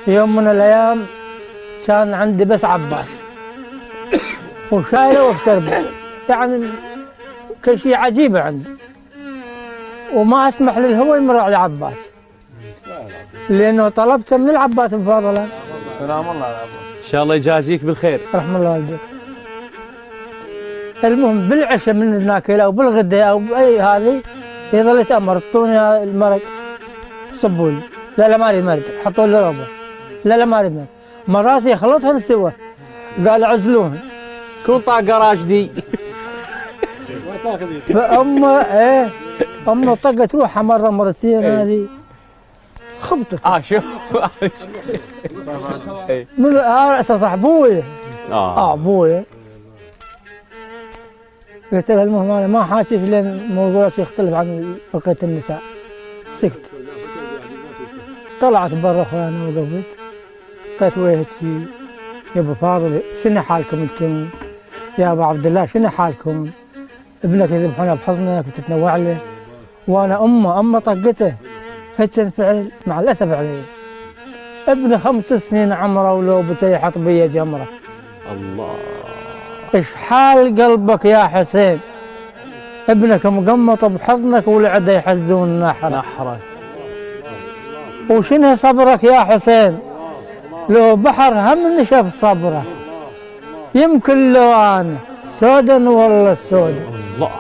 يوم من الايام كان عندي بس عباس وشايله وفتربه، يعني كل شيء عجيبه عندي، وما اسمح للهوى يمر على عباس لانه طلبته من العباس مفضلا. سلام الله على عباس. ان شاء الله يجازيك بالخير. رحم الله والديك. المهم بالعشاء من ناكله او بالغداء او باي هذه يظل يتامر اعطوني المرق صبوا لي، لا ما اريد مرق، حطوا لي ربع، لا ما اريد مرق، مرات يخلطهن سوا، قال عزلوهن. كون طاقه راشدي. فامه امه طقت روحها مره مرتين هذه خبطت. شوف. من اساس ابويا. ابويا. قلت لها المهم انا ما حاكيت لان الموضوع يختلف عن بقيه النساء. سكت. طلعت برا اخوانا وقفت. قلت ويهك شي يا ابو فاضل شنو حالكم انتم؟ يا ابو عبد الله شنو حالكم؟ ابنك يذبحونه بحضنك وتتنوع له وانا امه طقته. فتنفعل مع الاسف علي. ابني 5 سنين عمره ولو بتيحط بي جمره. الله. ايش حال قلبك يا حسين؟ ابنك مقمط بحضنك والعدا يحزون نحره. وشنو صبرك يا حسين؟ لو بحر هم نشف صبره. يمكن لو انا سودا والله السودا. الله.